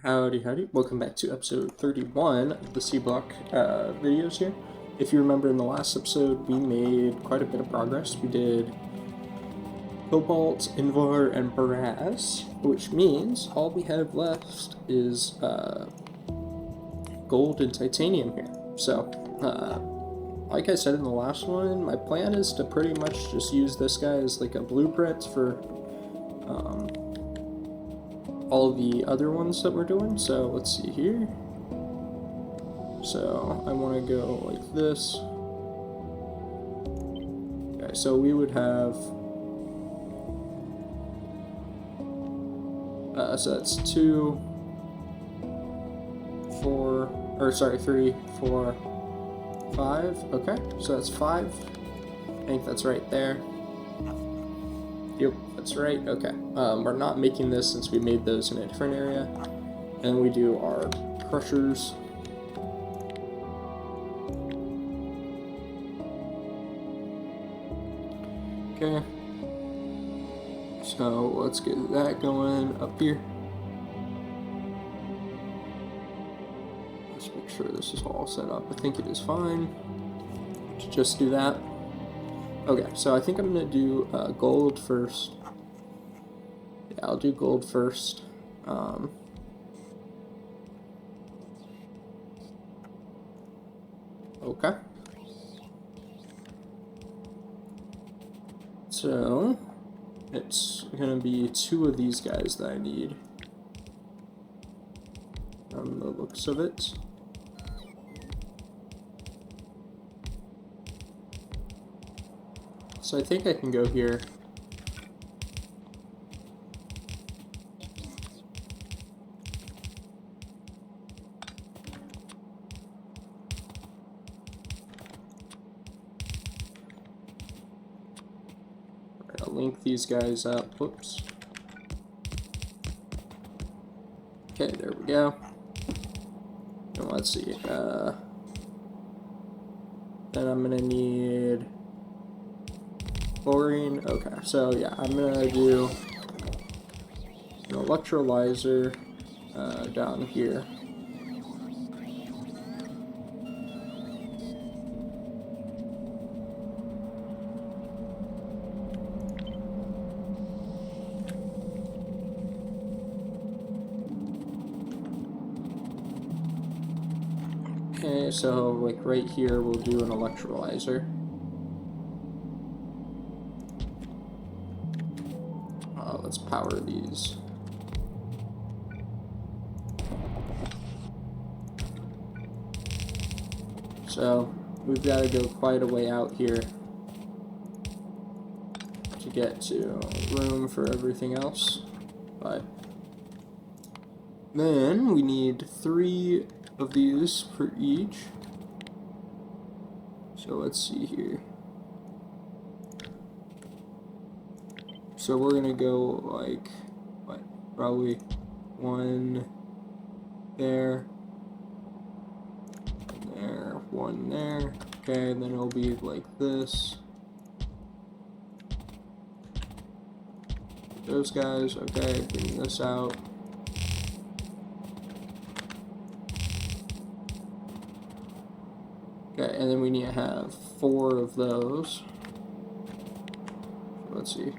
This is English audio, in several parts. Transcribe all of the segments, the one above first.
Howdy, howdy. Welcome back to episode 31 of the Seablock videos here. If you remember in the last episode, we made quite a bit of progress. We did cobalt, invar, and brass, which means all we have left is gold and titanium here. So, like I said in the last one, my plan is to pretty much just use this guy as like a blueprint for all the other ones that we're doing. So let's see here. So I want to go like this. Okay, so we would have so that's 2, 4, or sorry, 3, 4, 5. Okay, so that's 5. I think that's right there. Yep, that's right. Okay. We're not making this since we made those in a different area. And we do our crushers. Okay. So let's get that going up here. Let's make sure this is all set up. I think it is fine to just do that. Okay, so I think I'm going to do gold first. Yeah, I'll do gold first. Okay. So, it's going to be 2 of these guys that I need, from the looks of it. So I think I can go here. I'll link these guys up. Whoops. Okay, there we go. And let's see. Then I'm gonna need chlorine. Okay, so yeah, I'm gonna do an electrolyzer down here. Okay, so like right here we'll do an electrolyzer. Let's power these. So we've got to go quite a way out here to get to room for everything else. But then we need 3 of these for each. So let's see here. So we're gonna go like, what, probably 1 there, 1 there. Okay, and then it'll be like this. Those guys, okay, bring this out. Okay, and then we need to have 4 of those. Let's see.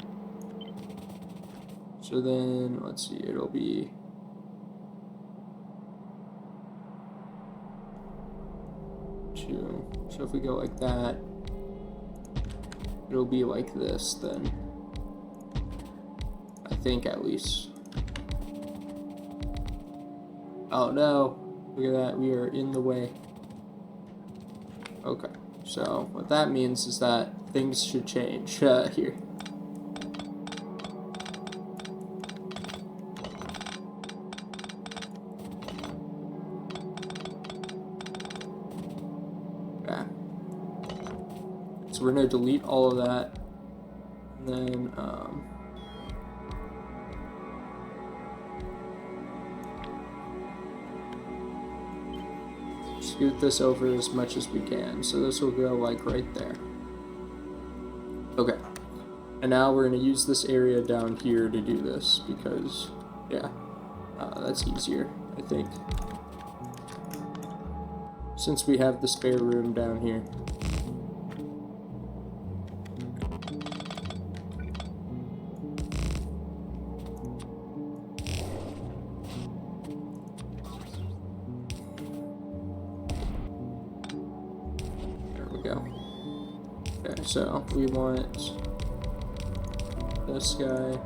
So then, let's see, it'll be two. So if we go like that, it'll be like this then. I think at least. Oh no, look at that, we are in the way. Okay, so what that means is that things should change here. So we're going to delete all of that, and then scoot this over as much as we can. So this will go like right there. Okay, and now we're going to use this area down here to do this because, yeah, that's easier. I think. Since we have the spare room down here. There we go. Okay, so we want this guy.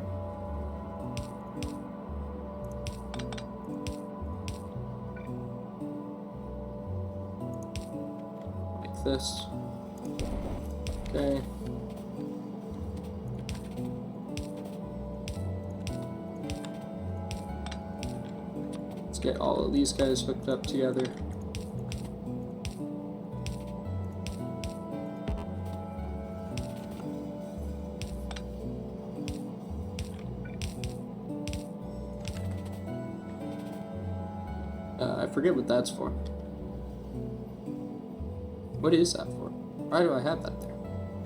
Like this. Okay. Let's get all of these guys hooked up together. I forget what that's for. What is that for? Why do I have that there?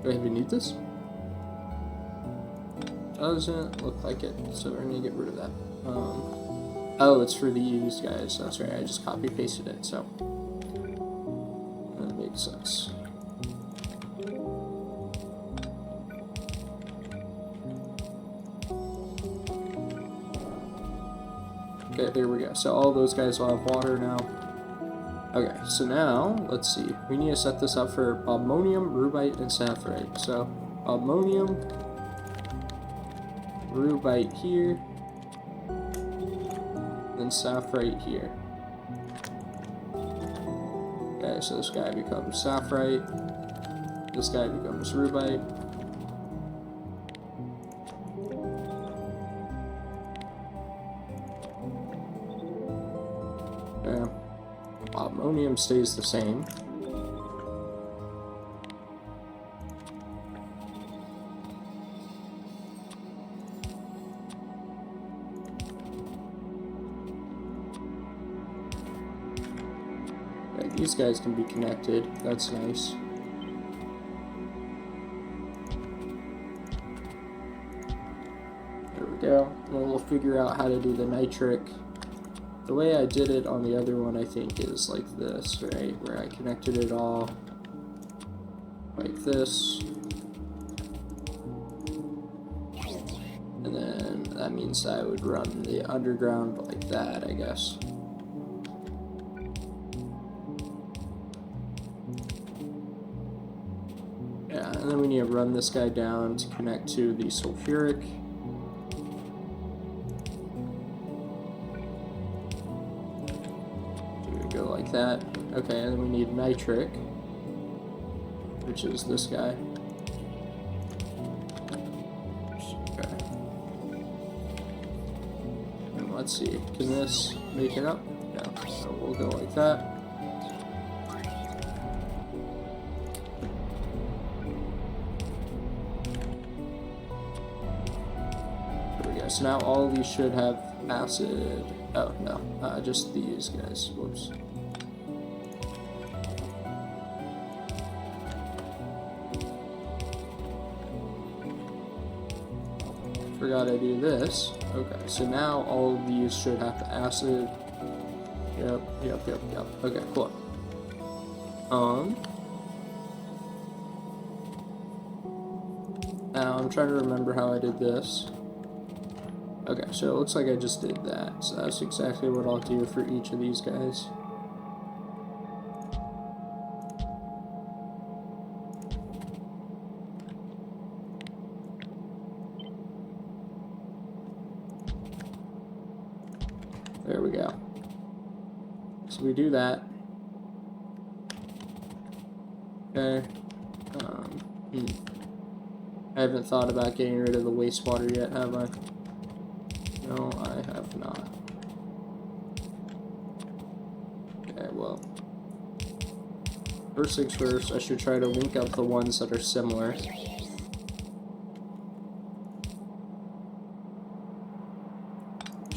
Do I even need this? Doesn't look like it, so we're gonna get rid of that. Oh, it's for these guys. That's right, I just copy pasted it, so that makes sense. Okay, there we go. So all those guys will have water now. Okay, so now, let's see. We need to set this up for ammonium, rubite, and sapphirite. So, ammonium, rubite here, and sapphirite here. Okay, so this guy becomes sapphirite. This guy becomes rubite. Okay. Ammonium stays the same. Okay, these guys can be connected. That's nice. There we go. And we'll figure out how to do the nitric. The way I did it on the other one, I think, is like this, right? Where I connected it all like this. And then that means I would run the underground like that, I guess. Yeah, and then we need to run this guy down to connect to the sulfuric. Like that. Okay, and then we need nitric, which is this guy. Okay. And let's see, can this make it up? No, so we'll go like that. There we go. So now all of these should have acid. Oh, no, just these guys. Whoops. Forgot I do this. Okay, so now all of these should have acid. Yep. Okay, cool. Now I'm trying to remember how I did this. Okay, so it looks like I just did that. So that's exactly what I'll do for each of these guys. There we go. So we do that. Okay. I haven't thought about getting rid of the wastewater yet, have I? No, I have not. Okay, well. First things first, I should try to link up the ones that are similar.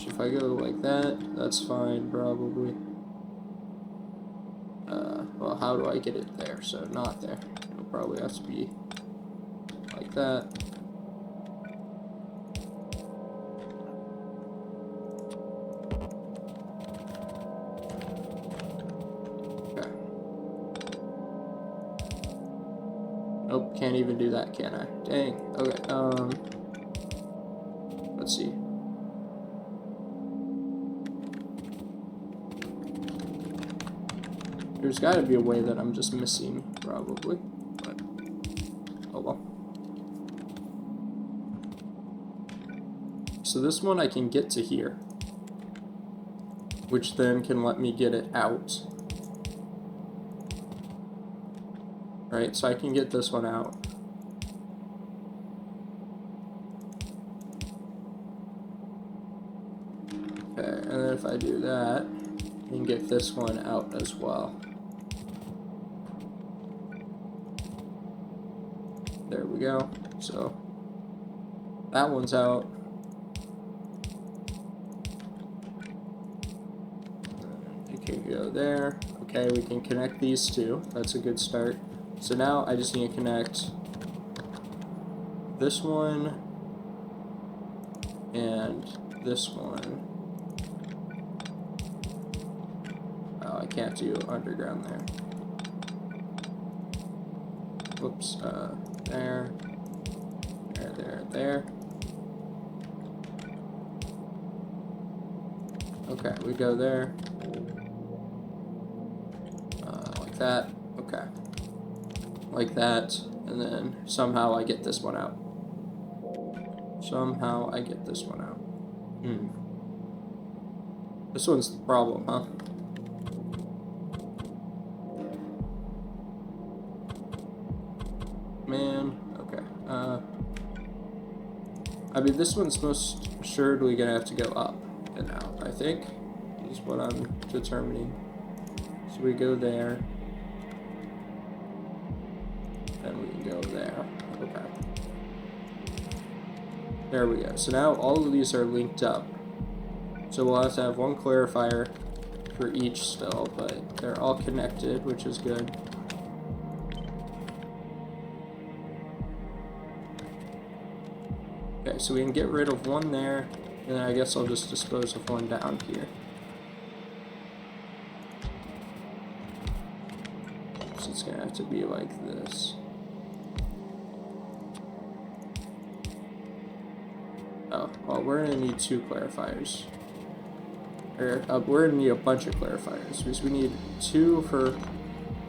If I go like that, that's fine, probably. Well, how do I get it there? So, not there. It'll probably have to be like that. Nope, can't even do that, can I? Dang. Okay, let's see. There's gotta be a way that I'm just missing, probably. But, oh well. So this one I can get to here, which then can let me get it out. Right, so I can get this one out. Okay, and then if I do that, I can get this one out as well. There we go. So that one's out. It can go there. Okay, we can connect these two. That's a good start. So now I just need to connect this one and this one. Oh, I can't do underground there. Whoops, there, there. Okay, we go there. Like that, okay. Like that, and then somehow I get this one out. Somehow I get this one out. This one's the problem, huh? Man, okay. I mean, this one's most assuredly gonna have to go up and out, I think, is what I'm determining. So we go there. Then we can go there. Okay. There we go. So now all of these are linked up. So we'll have to have one clarifier for each still, but they're all connected, which is good. Okay, so we can get rid of one there, and then I guess I'll just dispose of one down here. So it's gonna have to be like this. Oh, well, we're gonna need two clarifiers. Or, we're gonna need a bunch of clarifiers, because we need two for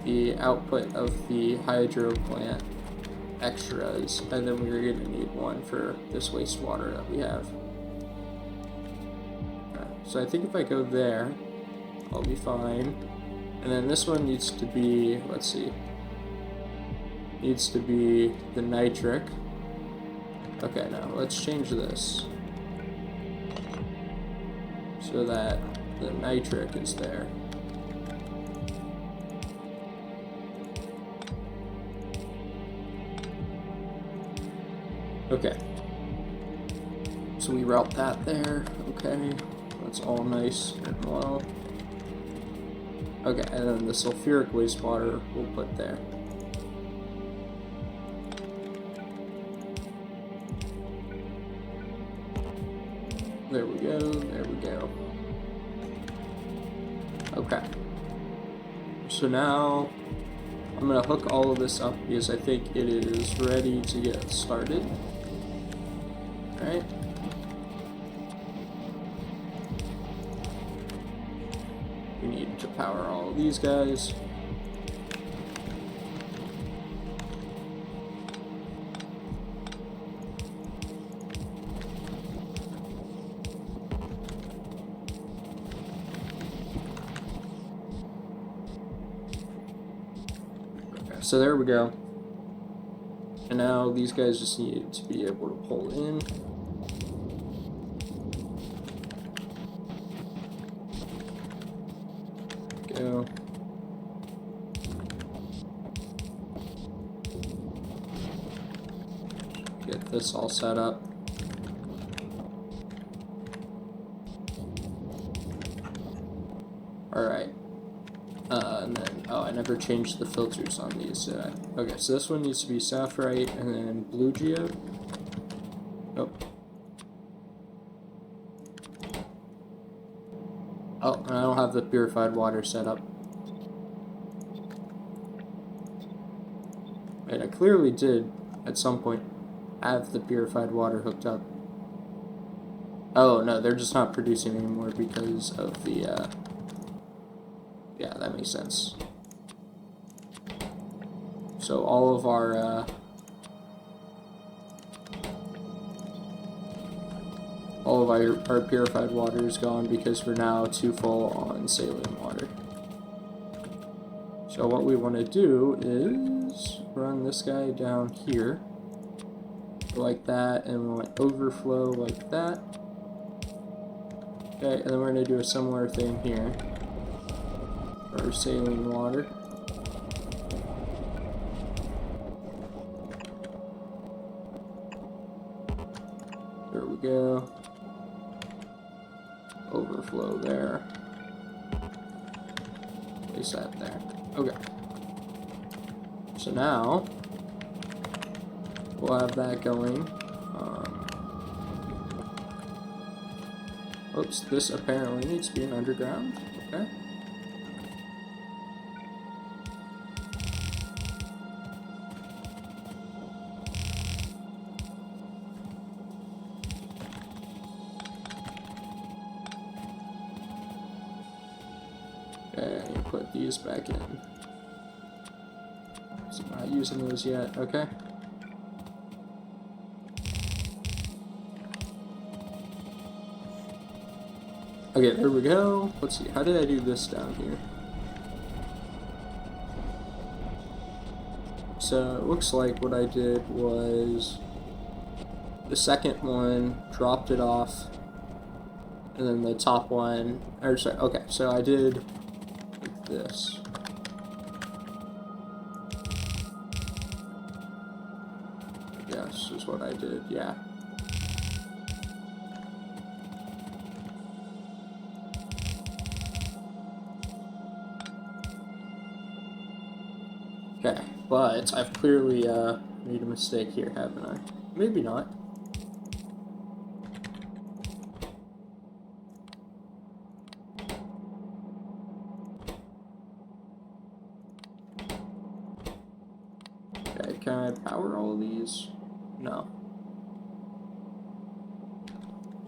the output of the hydro plant extras, and then we're gonna need one for this wastewater that we have. Okay, so I think if I go there, I'll be fine. And then this one needs to be, let's see, needs to be the nitric. Okay, now let's change this so that the nitric is there. Okay, so we route that there. Okay, that's all nice and well. Okay, and then the sulfuric wastewater we'll put there. There we go, there we go. Okay. So now I'm gonna hook all of this up because I think it is ready to get started. Alright. We need to power all of these guys. Okay, so there we go. And now these guys just need to be able to pull in. Go. Get this all set up. Alright. And then, oh, I never changed the filters on these, did I? Okay, so this one needs to be sapphirite and then blue geode. Nope. Oh, and I don't have the purified water set up. And I clearly did, at some point, have the purified water hooked up. Oh, no, they're just not producing anymore because of the, yeah, that makes sense. So all of our purified water is gone because we're now too full on saline water. So what we want to do is run this guy down here, like that, and we want overflow like that. Okay, and then we're going to do a similar thing here for our saline water. There we go. Overflow there. Place that there. Okay. So now we'll have that going. Oops, this apparently needs to be an underground. Okay. Okay, put these back in. So I'm not using those yet. Okay. Okay, there we go. Let's see, how did I do this down here? So it looks like what I did was the second one dropped it off, and then the top one, or sorry, okay, so I did like this. I guess is what I did, yeah. Okay, but I've clearly made a mistake here, haven't I? Maybe not. Okay, can I power all of these? No.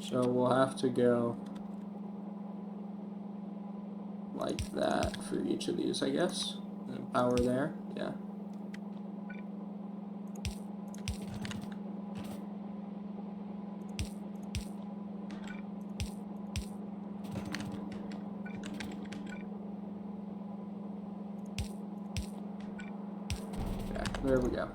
So we'll have to go like that for each of these, I guess. And power there, yeah. Okay, there we go.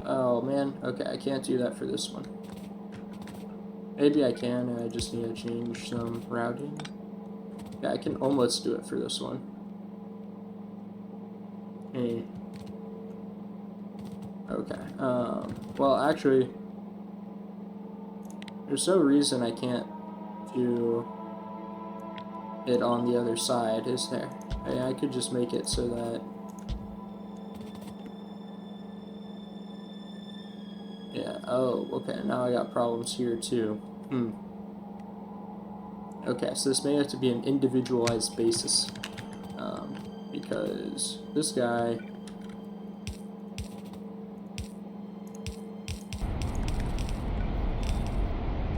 Oh man, okay, I can't do that for this one. Maybe I can, and I just need to change some routing. Yeah, I can almost do it for this one. Hey. Okay, well actually, there's no reason I can't do it on the other side, is there? I could just make it so that... Yeah, oh, okay, now I got problems here too. Okay, so this may have to be an individualized basis, because this guy...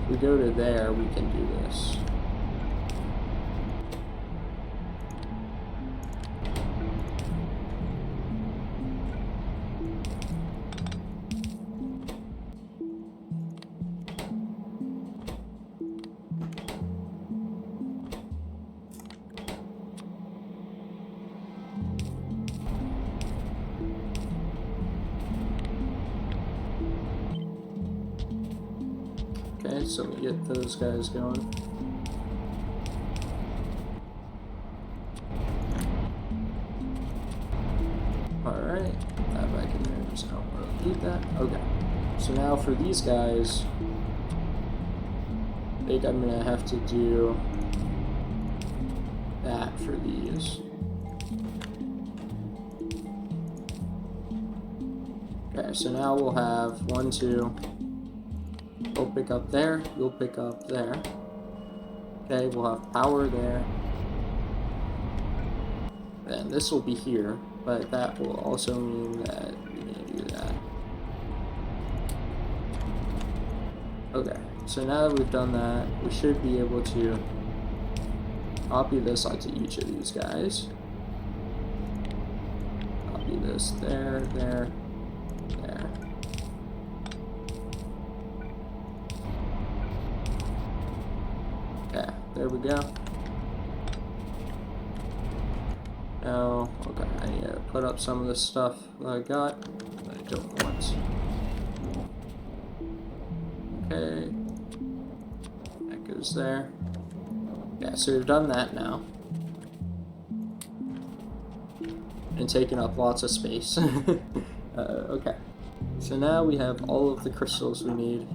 If we go to there, we can do this. Okay, so we get those guys going. Alright, that back in there, just don't really need that. Okay, so now for these guys, I think I'm gonna have to do that for these. Okay, so now we'll have 1, 2. We'll pick up there, you'll pick up there. Okay, we'll have power there. Then this will be here, but that will also mean that we need to do that. Okay, so now that we've done that, we should be able to copy this onto each of these guys. Copy this there, there, there. Okay, there we go. Now, okay, I need to put up some of the stuff that I got that I don't want. Okay, that goes there. Yeah, so we've done that now. And taken up lots of space. Okay, so now we have all of the crystals we need.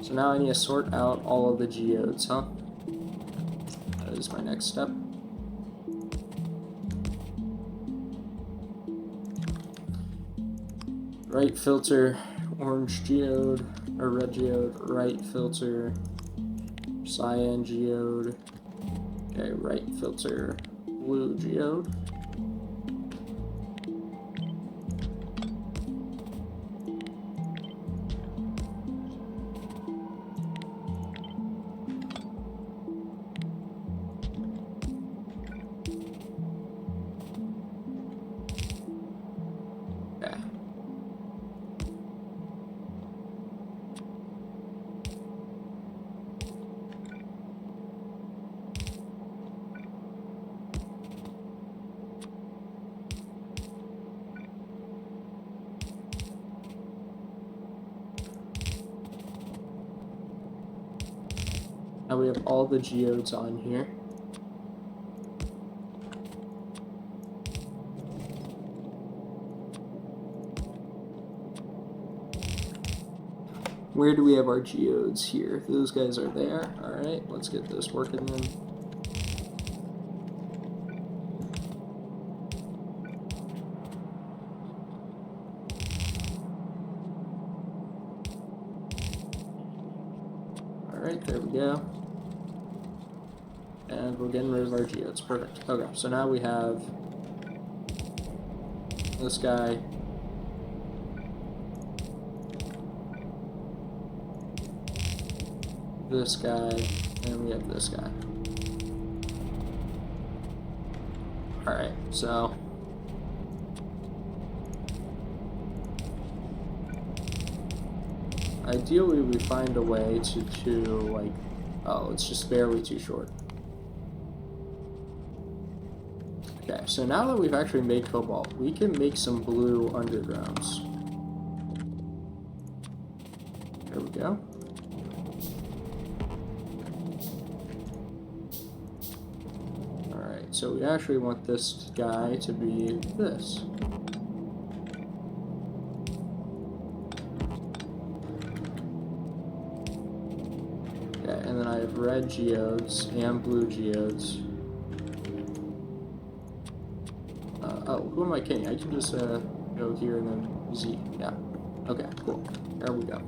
So now I need to sort out all of the geodes, huh? That is my next step. Right filter, orange geode, or red geode, right filter, cyan geode, okay, right filter, blue geode. Okay. Now we have all the geodes on here. Where do we have our geodes here? Those guys are there. Alright, let's get this working then. Alright, there we go. And we're getting rid of our geodes. Perfect. Okay, so now we have this guy. This guy, and we have this guy. Alright, so ideally we find a way to like, oh, it's just barely too short. Okay, so now that we've actually made cobalt, we can make some blue undergrounds. There we go. Alright, so we actually want this guy to be this. Okay, and then I have red geodes and blue geodes. Oh, who am I kidding? I can just go here and then Z. Yeah. Okay, cool. There we go.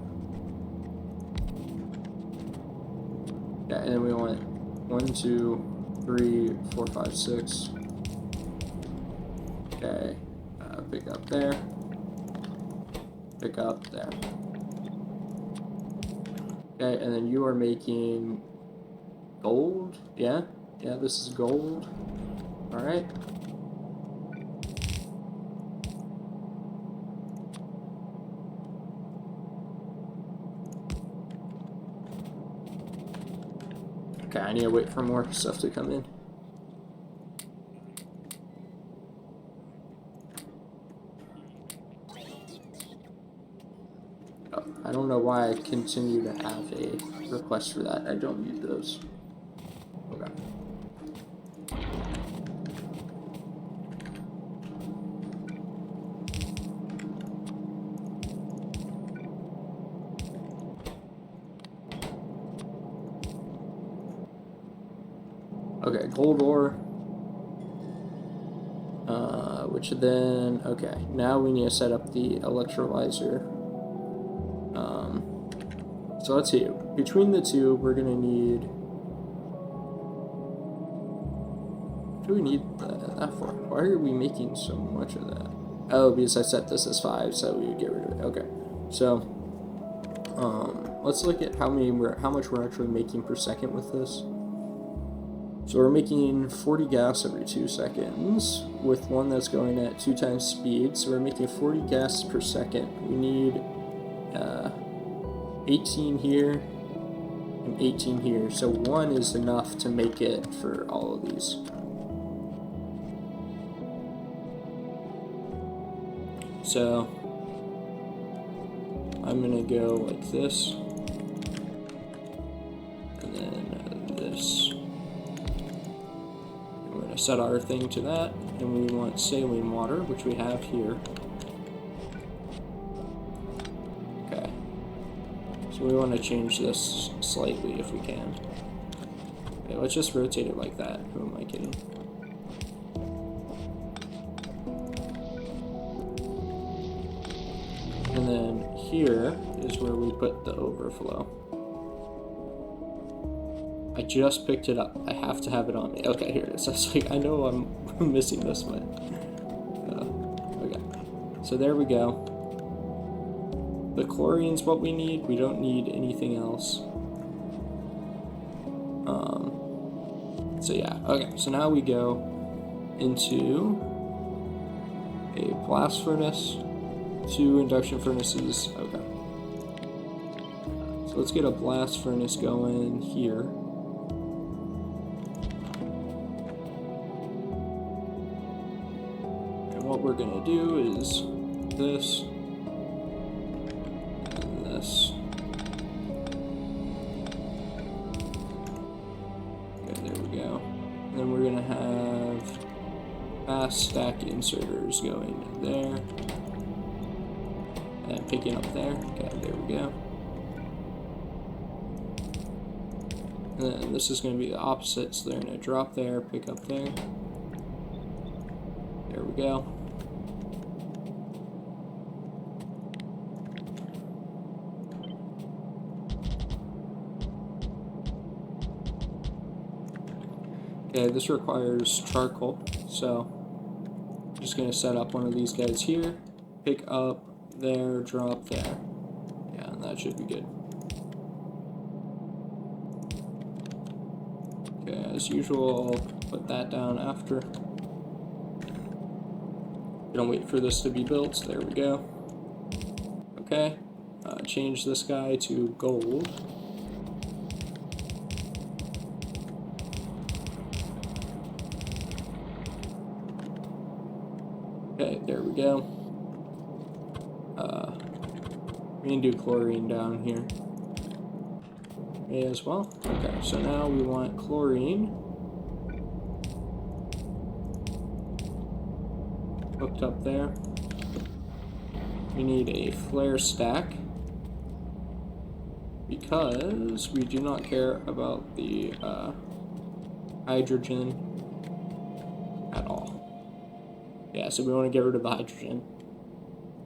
Yeah, and then we want 1, 2, 3, 4, 5, 6. Okay. Pick up there. Pick up there. Okay, and then you are making gold? Yeah? Yeah, this is gold. Alright. Okay, I need to wait for more stuff to come in. Oh, I don't know why I continue to have a request for that. I don't need those. Okay. Okay, gold ore. Which then, okay, now we need to set up the electrolyzer So let's see. Between the two, we're gonna need. What do we need that for? Why are we making so much of that? Oh, because I set this as 5, so we would get rid of it. Okay. So, let's look at how much we're actually making per second with this. So we're making 40 gas every 2 seconds with one that's going at 2 times speed. So we're making 40 gas per second. We need 18 here and 18 here. So 1 is enough to make it for all of these. So I'm gonna go like this, and then this. We're gonna set our thing to that, and we want saline water, which we have here. Okay. So we want to change this slightly if we can. Okay, let's just rotate it like that. Who am I kidding? And then here is where we put the overflow. I just picked it up. I have to have it on me. Okay, here it is. I was like, I know I'm missing this one. Okay. So there we go. The chlorine's what we need. We don't need anything else. So yeah. Okay. So now we go into a blast furnace. 2 induction furnaces. Okay. So let's get a blast furnace going here. And what we're gonna do is this and this. Okay, there we go. And then we're gonna have fast stack inserters going there. And picking up there. Okay, there we go. And then this is going to be the opposite, so they're going to drop there, pick up there. There we go. Okay, this requires charcoal, so I'm just going to set up one of these guys here, pick up there, drop there. Yeah, and that should be good. Okay, as usual, I'll put that down after. Gonna wait for this to be built. There we go. Okay, change this guy to gold. Okay, there we go. We can do chlorine down here. May as well. Okay, so now we want chlorine hooked up there. We need a flare stack because we do not care about the hydrogen at all. Yeah, so we want to get rid of the hydrogen.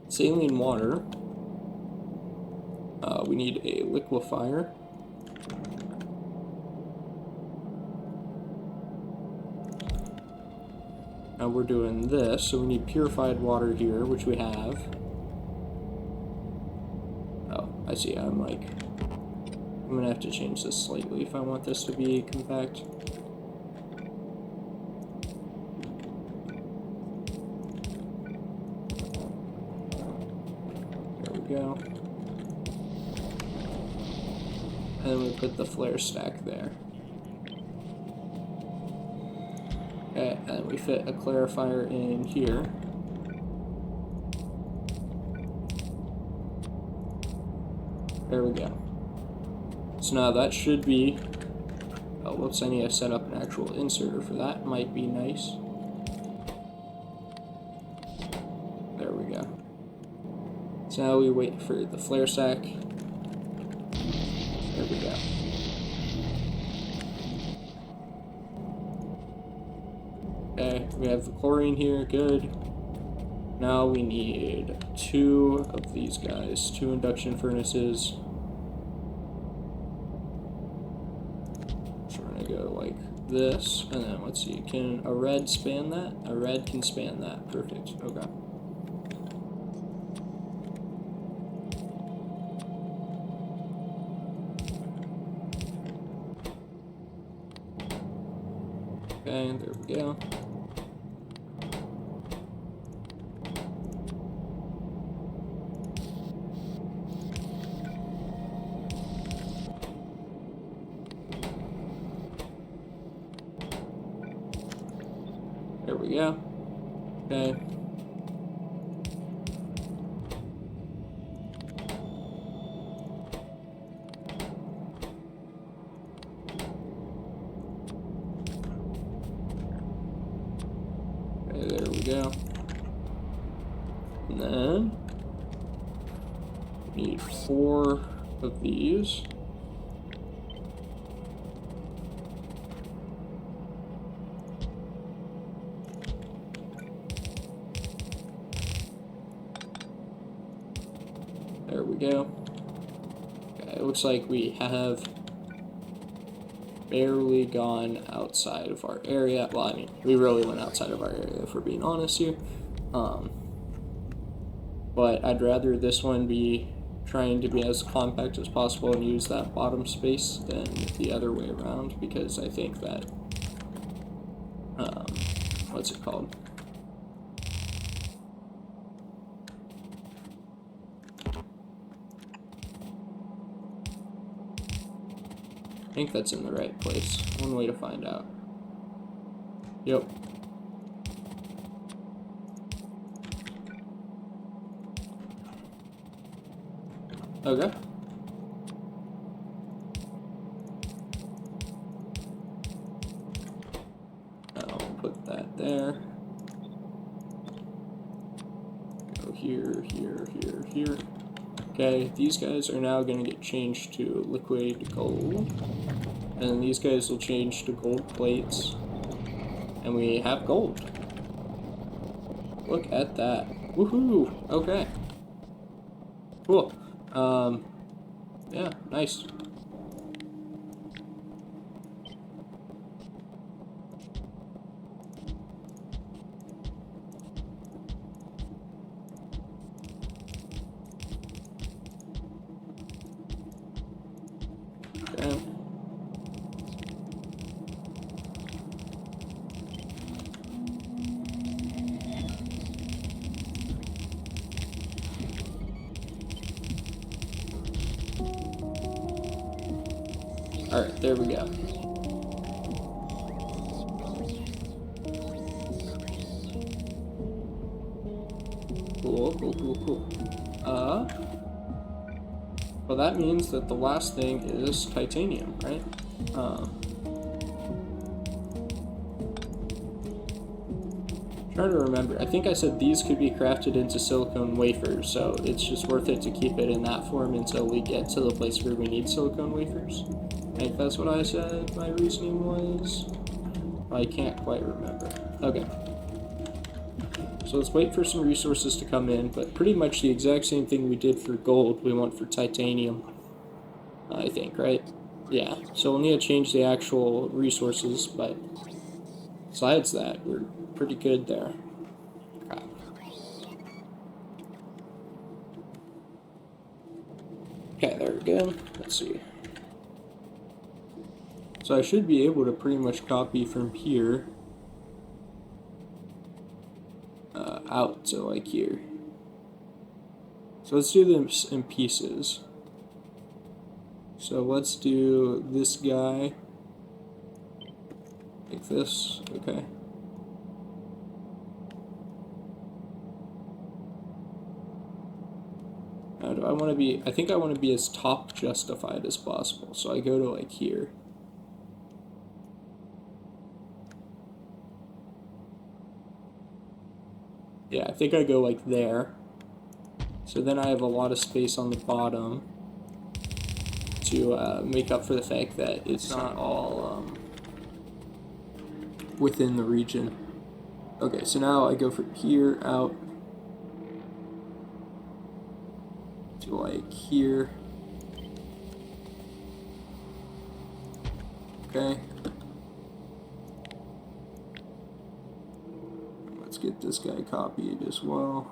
Saline water. We need a liquefier. Now we're doing this, so we need purified water here, which we have. Oh, I see. I'm gonna have to change this slightly if I want this to be compact. There we go. And then we put the flare stack there. Okay, and we fit a clarifier in here. There we go. So now that should be... Oh, whoops, I need to set up an actual inserter for that. Might be nice. There we go. So now we wait for the flare stack. There we go. Okay, we have the chlorine here, good. Now we need 2 of these guys, 2 induction furnaces. this, and then let's see, can a red span that? A red can span that, perfect, okay. Okay, there we go. There we go. Okay. Okay, there we go. And then we need 4 of these. There we go. Okay, it looks like we have barely gone outside of our area. Well, I mean, we really went outside of our area, if we're being honest here. But I'd rather this one be trying to be as compact as possible and use that bottom space than the other way around, because I think that, what's it called? I think that's in the right place. One way to find out. Yep. Okay. I'll put that there. Go here, here, here, here. Okay, these guys are now going to get changed to liquid gold. And these guys will change to gold plates. And we have gold. Look at that. Woohoo! Okay. Cool. Yeah, nice. Okay. Alright, there we go. Cool, cool, cool, cool. Well, that means that the last thing is titanium, right? Trying to remember. I think I said these could be crafted into silicone wafers, so it's just worth it to keep it in that form until we get to the place where we need silicone wafers. I think that's what I said my reasoning was. I can't quite remember. Okay. So let's wait for some resources to come in, but pretty much the exact same thing we did for gold, we want for titanium. I think, right? Yeah, so we'll need to change the actual resources, but besides that, we're pretty good there. Crap. Okay, there we go. Let's see. So I should be able to pretty much copy from here out to like here. So let's do them in pieces. So let's do this guy like this. Okay. Now do I want to be, I think I want to be as top justified as possible. So I go to like here. Yeah, I think I go like there. So then I have a lot of space on the bottom to make up for the fact that it's not all within the region. Okay, so now I go from here out to like here. Okay. get this guy copied as well.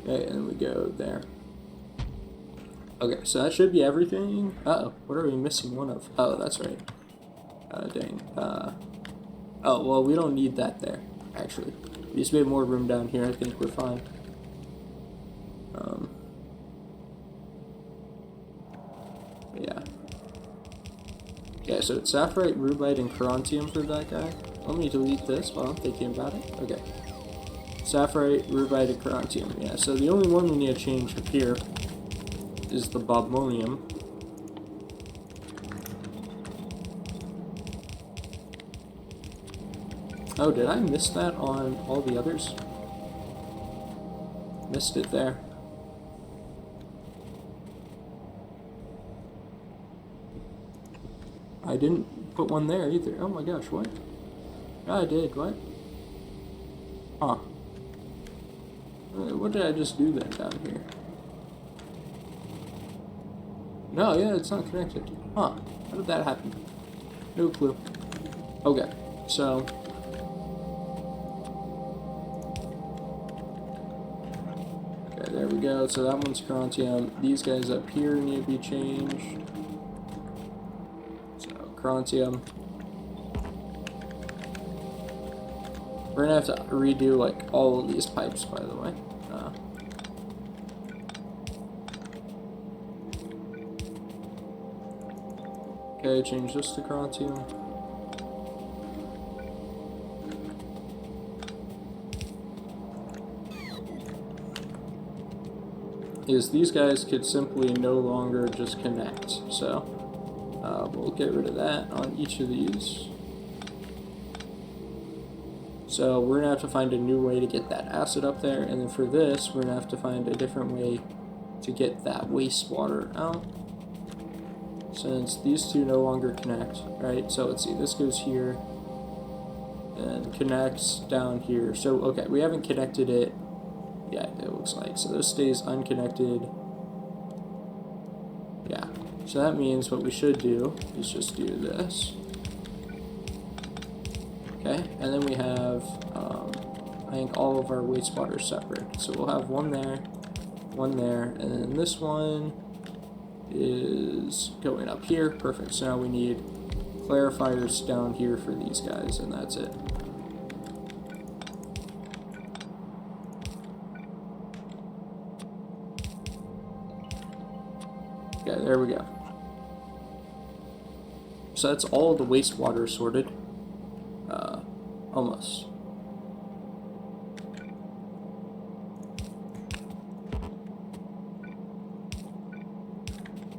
Okay, and we go there. Okay, so that should be everything. Uh-oh, what are we missing one of? Oh, that's right. Dang. Oh, well, we don't need that there, actually. We just made more room down here. I think we're fine. Yeah. Yeah, so it's sapphirite, rubite, and charontium for that guy. Let me delete this while I'm thinking about it. Okay. Sapphirite, rubite, and charontium. Yeah, so the only one we need to change up here is the bobmonium. Oh, did I miss that on all the others? Missed it there. I didn't put one there either. Oh my gosh, what? Yeah, I did, what? Huh. What did I just do then down here? No, yeah, it's not connected. Huh. How did that happen? No clue. Okay, so... Okay, there we go. So that one's charontium. These guys up here need to be changed. So, charontium. We're gonna have to redo, like, all of these pipes, by the way. Okay, change this to charontium. Is these guys could simply no longer just connect, so we'll get rid of that on each of these. So we're gonna have to find a new way to get that acid up there, and then for this we're gonna have to find a different way to get that wastewater out, since these two no longer connect, right? So let's see, this goes here and connects down here. So okay, we haven't connected it yet, it looks like. So this stays unconnected. Yeah, so that means what we should do is just do this. Okay, and then we have, I think all of our wastewater separate. So we'll have one there, and then this one is going up here. Perfect, so now we need clarifiers down here for these guys, and that's it. Okay, there we go. So that's all the wastewater sorted. Almost.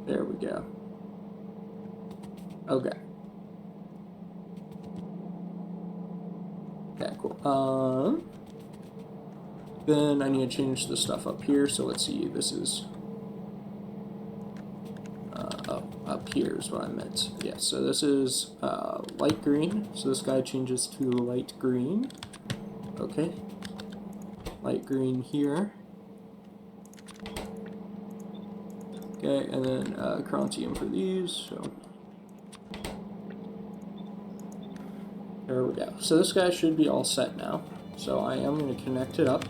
There we go. Okay. Okay, cool. Then I need to change the stuff up here. So let's see. This is up here is what I meant. Yeah. So this is light green. So this guy changes to light green. Okay. Light green here. Okay, and then charontium for these, so there we go. So this guy should be all set now. So I am going to connect it up.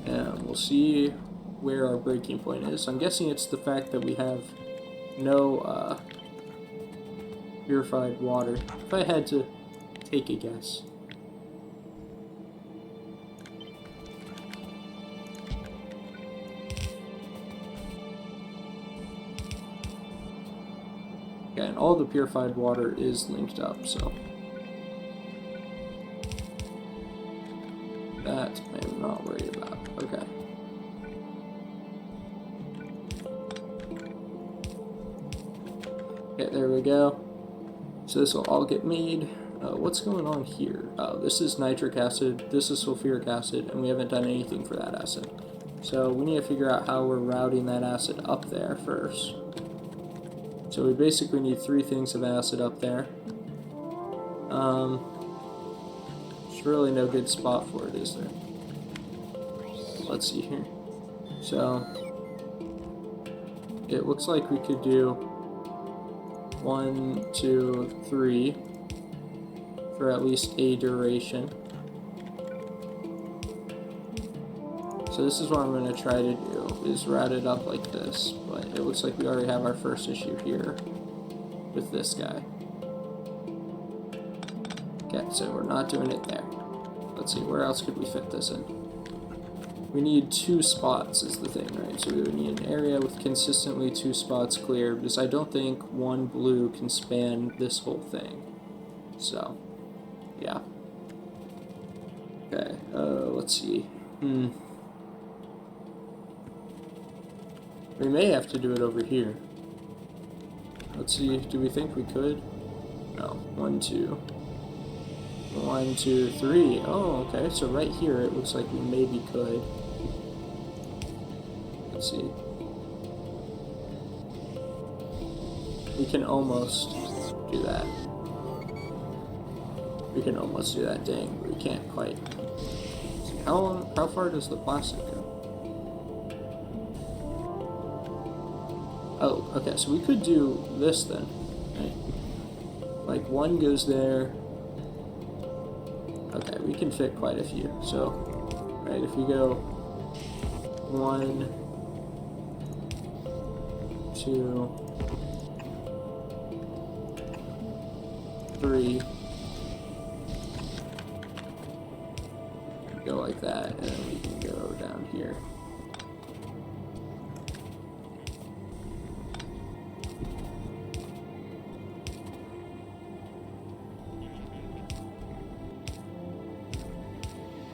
And we'll see where our breaking point is. I'm guessing it's the fact that we have no purified water. If I had to take a guess. Yeah, and all the purified water is linked up, so that I am not worried about. Okay. Okay, there we go. So this will all get made. What's going on here? This is nitric acid, this is sulfuric acid, and we haven't done anything for that acid. So we need to figure out how we're routing that acid up there first. So we basically need 3 things of acid up there. There's really no good spot for it, is there? Let's see here. So it looks like we could do 1, 2, 3 for at least a duration. So this is what I'm going to try to do, is route it up like this, but it looks like we already have our first issue here with this guy. Okay, so we're not doing it there. Let's see, where else could we fit this in? We need 2 spots is the thing, right? So we would need an area with consistently 2 spots clear, because I don't think 1 blue can span this whole thing. So, yeah. Okay, let's see. We may have to do it over here. Let's see, do we think we could? No, 1, 2. 1, 2, 3. Oh, okay, so right here it looks like we maybe could. Let's see. We can almost do that. We can almost do that, dang, but we can't quite. How far does the plastic go? Oh, okay, so we could do this then, right? Like 1 goes there. Okay, we can fit quite a few. So, right, if we go 1, 2, 3, go like that, and then we can go down here.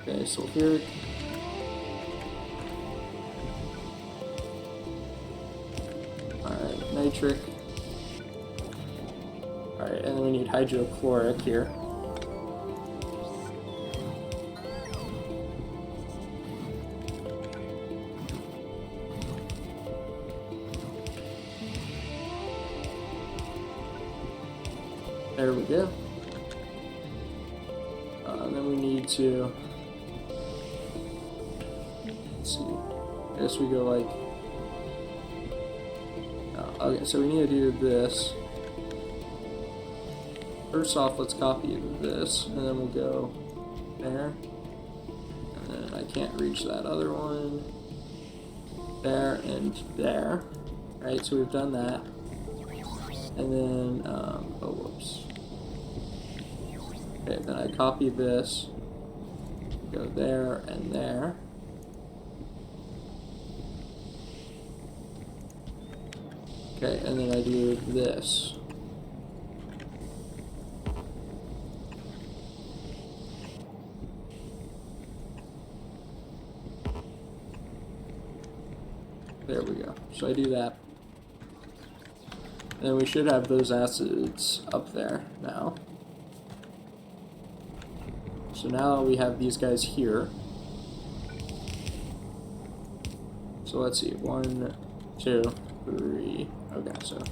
Okay, sulfuric. Alright, nitric. Alright, and then we need hydrochloric here. There we go. And then we need to, let's see, I guess we go like, okay, so we need to do this. First off, let's copy this, and then we'll go there, and then I can't reach that other one, there, and there, right, so we've done that, and then, oh, whoops. Okay, then I copy this, go there and there. Okay, and then I do this. There we go. So I do that. And we should have those acids up there now. So now we have these guys here. So let's see, 1, 2, 3. Okay, so.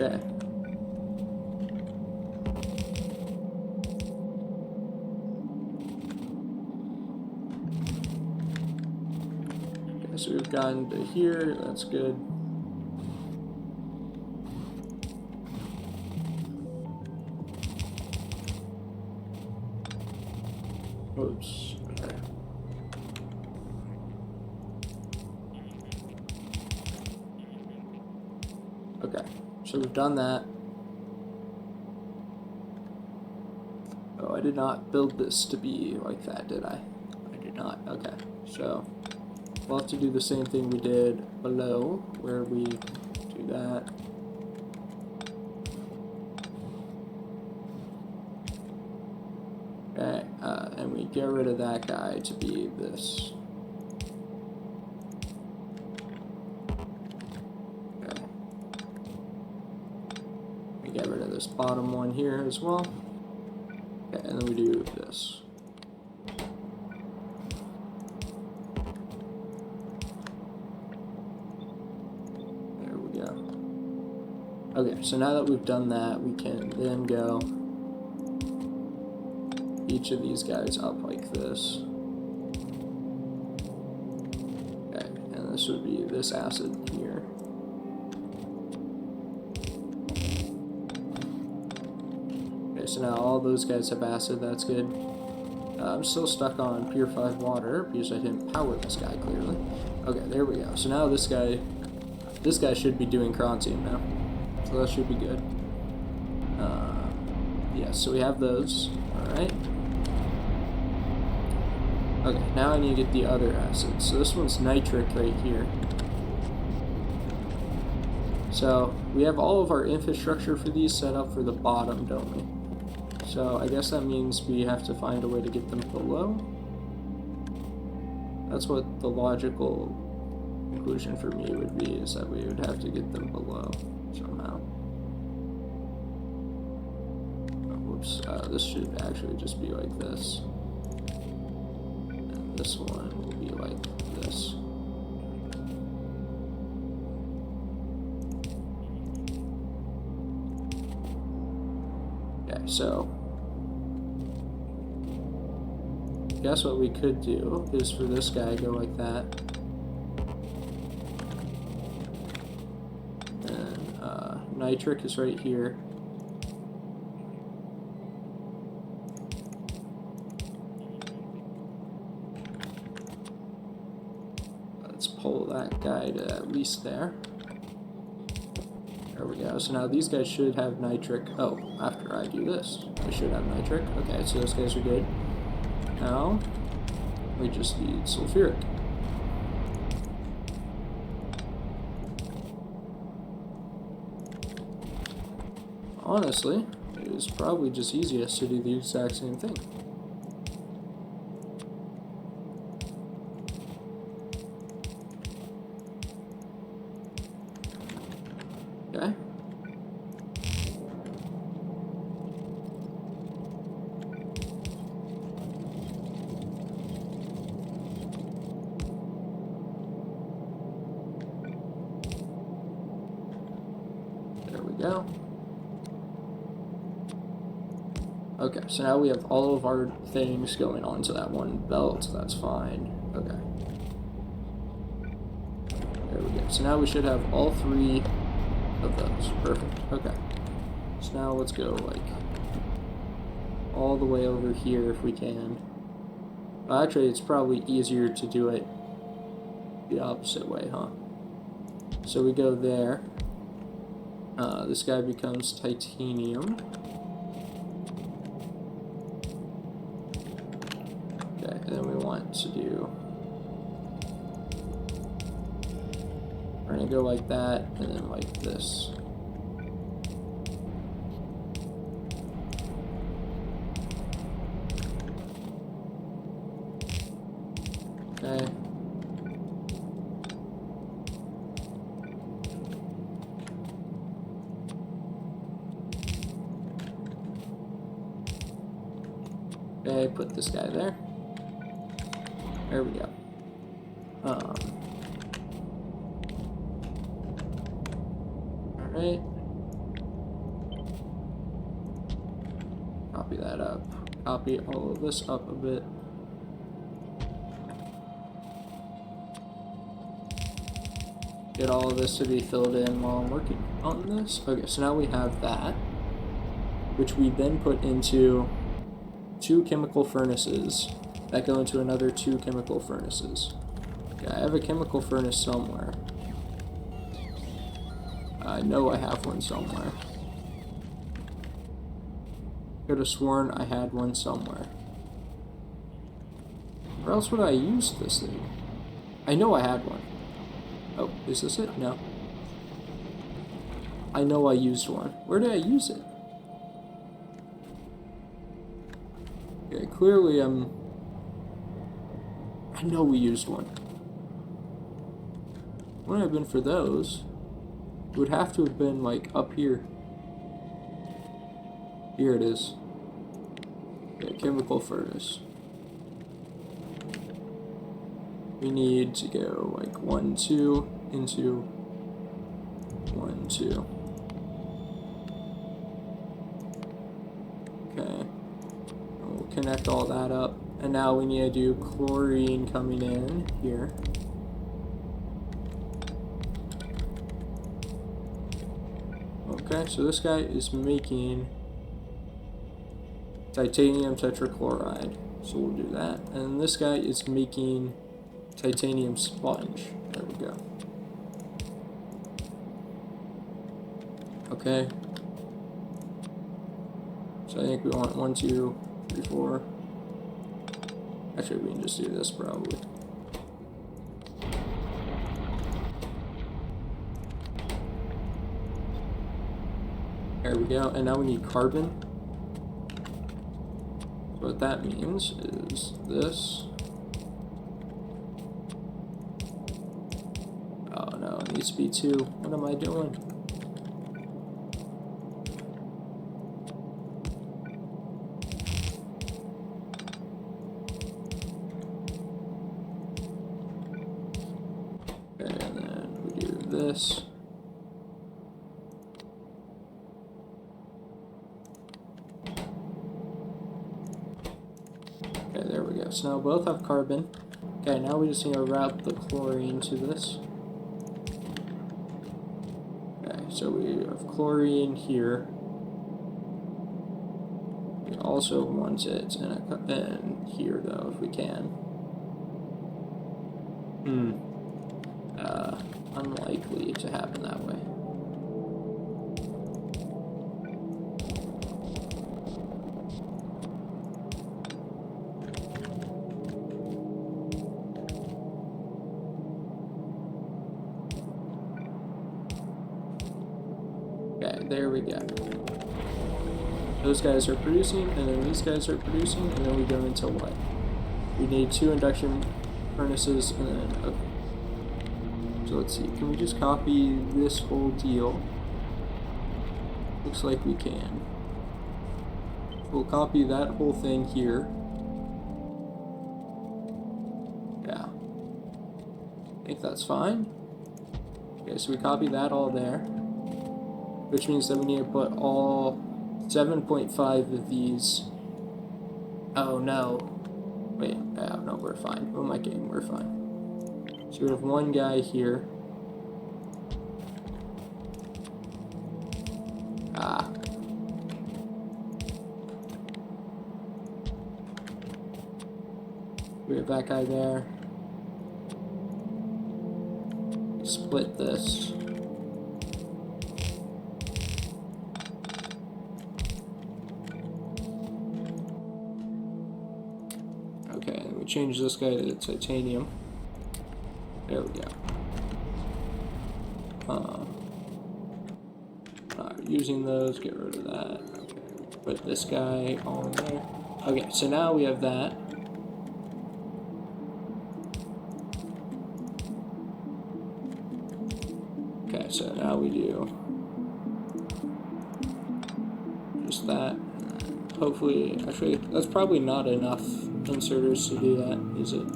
Okay. So we've gotten to here, that's good. Oops. Okay. Okay, so we've done that. Oh, I did not build this to be like that, did I? I did not. Okay, so we'll have to do the same thing we did below, where we do that. Okay, and we get rid of that guy to be this. Okay. We get rid of this bottom one here as well. Okay, and then we do this. Okay, so now that we've done that, we can then go each of these guys up like this. Okay, and this would be this acid here. Okay, so now all those guys have acid, that's good. I'm still stuck on purified water because I didn't power this guy clearly. Okay, there we go. So now this guy should be doing Crontium now. So that should be good. Yeah, so we have those. Alright. Okay, now I need to get the other acids. So this one's nitric right here. So we have all of our infrastructure for these set up for the bottom, don't we? So I guess that means we have to find a way to get them below. That's what the logical conclusion for me would be, is that we would have to get them below somehow. Whoops, this should actually just be like this. And this one will be like this. Okay, so I guess what we could do is for this guy go like that. And nitric is right here. Let's pull that guy to at least there. There we go. So now these guys should have nitric. Oh, after I do this, they should have nitric. Okay, so those guys are good. Now, we just need sulfuric. Honestly, it is probably just easiest to do the exact same thing. Okay. There we go. Okay, so now we have all of our things going onto that one belt. That's fine. Okay. There we go. So now we should have all three of those. Perfect. Okay. So now let's go, like, all the way over here if we can. Well, actually, it's probably easier to do it the opposite way, huh? So we go there. This guy becomes titanium. Okay, and then we want to do... We're gonna go like that, and then like this. Okay. Okay, put this guy there. There we go. Alright. Copy that up. Copy all of this up a bit. Get all of this to be filled in while I'm working on this. Okay, so now we have that, which we then put into 2 chemical furnaces that go into another 2 chemical furnaces. Okay, I have a chemical furnace somewhere. I know I have one somewhere. Could have sworn I had one somewhere. Where else would I use this thing? I know I had one. Oh, is this it? No. I know I used one. Where did I use it? Okay, clearly I know we used one. Wouldn't have been for those. It would have to have been like up here. Here it is. Okay, chemical furnace. We need to go like 1, 2 into 1, 2. connect all that up. And now we need to do chlorine coming in here. Okay, so this guy is making titanium tetrachloride. So we'll do that. And this guy is making titanium sponge. There we go. Okay. So I think we want 1, 2, 3, 4. Actually, we can just do this probably. There we go. And now we need carbon. So what that means is this. Oh no, it needs to be 2. What am I doing? Okay, and then we do this. Okay, there we go. So now both have carbon. Okay, now we just need to route the chlorine to this. Okay, so we have chlorine here. We also want it in here though, if we can. Unlikely to happen that way. Okay, there we go. Those guys are producing, and then these guys are producing, and then we go into what? We need 2 induction furnaces, and then, okay. So let's see, can we just copy this whole deal? Looks like we can. We'll copy that whole thing here. Yeah. I think that's fine. Okay, so we copy that all there. Which means that we need to put all 7.5 of these. Oh no. Wait, no, we're fine. Oh my game, we're fine. So we have one guy here. We have that guy there. Split this. Okay, and we change this guy to titanium. There we go. Not using those, get rid of that. Okay, put this guy all in there. Okay, so now we have that. Okay, so now we do just that. Hopefully, actually, that's probably not enough inserters to do that, is it?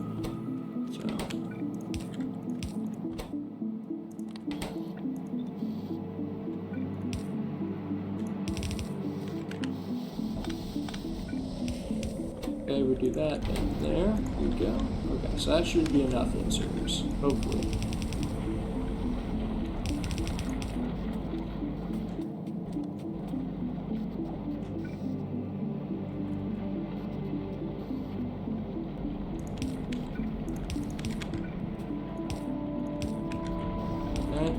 Okay, we do that, and there we go. Okay, so that should be enough inserters, hopefully. Okay.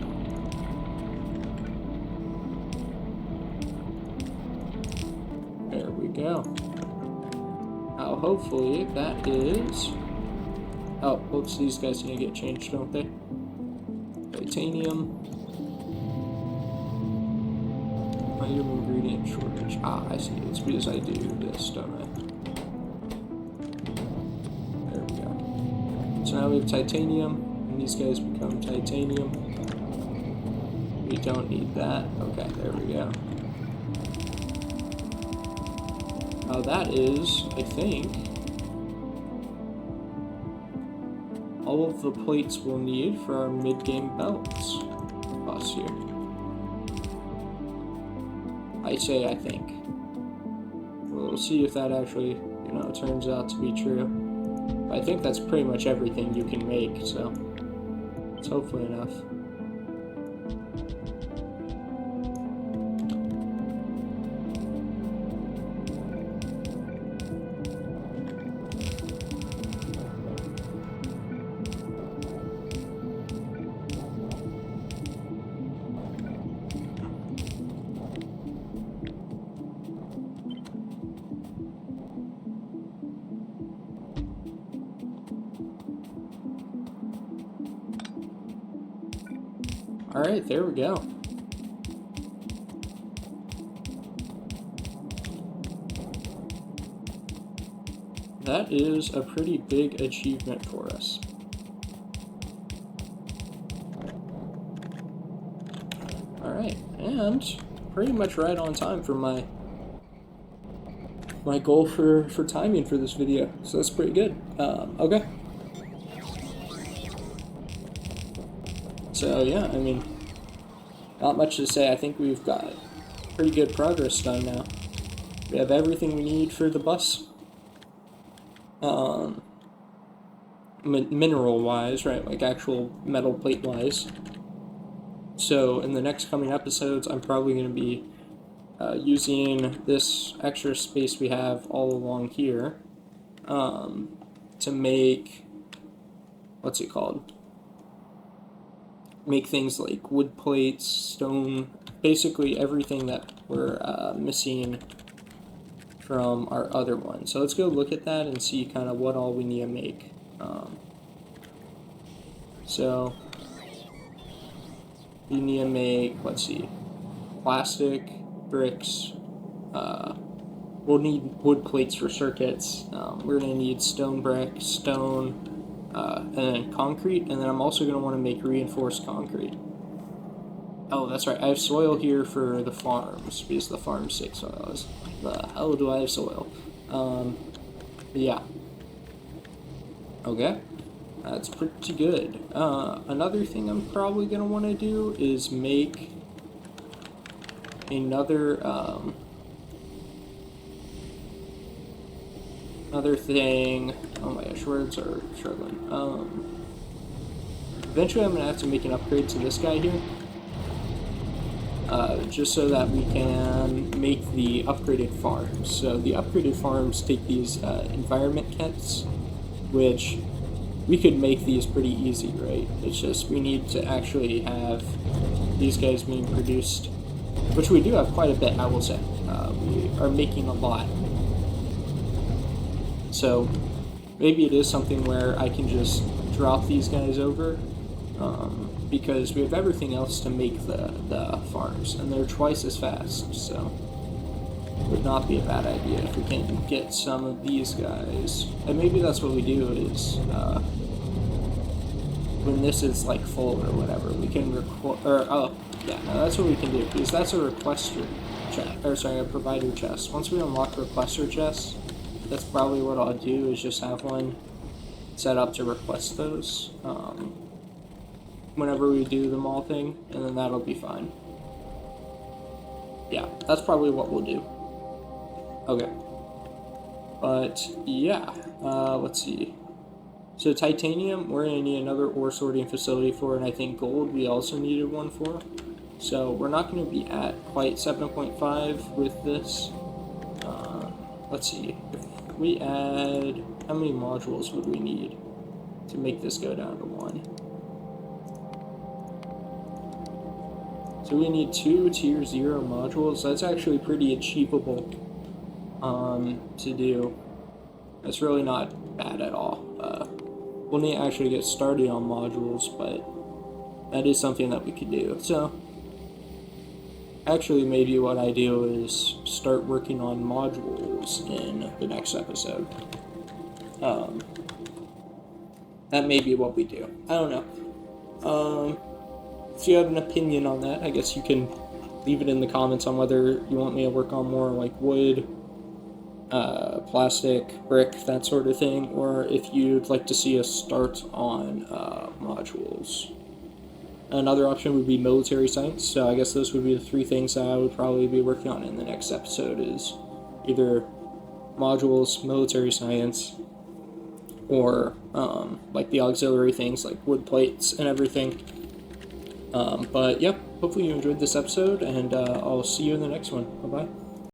There we go. Now, hopefully, that is... Oh, whoops, these guys need to get changed, don't they? Titanium. Item ingredient shortage. Ah, I see. It's because I do this, don't I? There we go. So now we have titanium, and these guys become titanium. We don't need that. Okay, there we go. Now that is, I think, all of the plates we'll need for our mid-game belts. Us here. I say I think. We'll see if that actually... Yeah. it turns out to be true. But I think that's pretty much everything you can make, so it's hopefully enough. Alright, there we go. That is a pretty big achievement for us. Alright, and pretty much right on time for my goal for timing for this video, so that's pretty good. Okay. So yeah, I mean, not much to say. I think we've got pretty good progress done now. We have everything we need for the bus. Mineral-wise, right, like actual metal plate-wise. So in the next coming episodes, I'm probably going to be using this extra space we have all along here to make, what's it called? Make things like wood plates, stone, basically everything that we're missing from our other one. So let's go look at that and see kind of what all we need to make. So we need to make, let's see, plastic, bricks, we'll need wood plates for circuits, we're going to need stone brick, stone, and then concrete, and then I'm also going to want to make reinforced concrete. Oh, that's right, I have soil here for the farms, because the farms take soil. The hell do I have soil? Yeah. Okay. That's pretty good. Another thing I'm probably going to want to do is make another, another thing. Oh my gosh, words are struggling. Eventually I'm going to have to make an upgrade to this guy here. Just so that we can make the upgraded farms. So the upgraded farms take these environment kits, which we could make these pretty easy, right? It's just we need to actually have these guys being produced, which we do have quite a bit, I will say. We are making a lot. So maybe it is something where I can just drop these guys over, because we have everything else to make the farms, and they're twice as fast, so it would not be a bad idea if we can get some of these guys. And maybe that's what we do is, when this is like full or whatever, we can that's what we can do, because that's a requester chest, or sorry, a provider chest. Once we unlock requester chests, that's probably what I'll do, is just have one set up to request those, whenever we do the mall thing, and then that'll be fine. Yeah, that's probably what we'll do. Okay. But, yeah, let's see. So titanium, we're going to need another ore sorting facility for, and I think gold we also needed one for. So we're not going to be at quite 7.5 with this. Let's see. If we add, how many modules would we need to make this go down to 1? So we need 2 tier 0 modules. That's actually pretty achievable to do. That's really not bad at all. We'll need to actually get started on modules, but that is something that we could do. So actually maybe what I do is start working on modules in the next episode. That may be what we do. I don't know. If you have an opinion on that, I guess you can leave it in the comments on whether you want me to work on more like wood, plastic, brick, that sort of thing, or if you'd like to see us start on modules. Another option would be military sites, so I guess those would be the 3 things that I would probably be working on in the next episode, is either modules, military science, or like the auxiliary things like wood plates and everything. But yeah, hopefully you enjoyed this episode, and I'll see you in the next one. Bye-bye.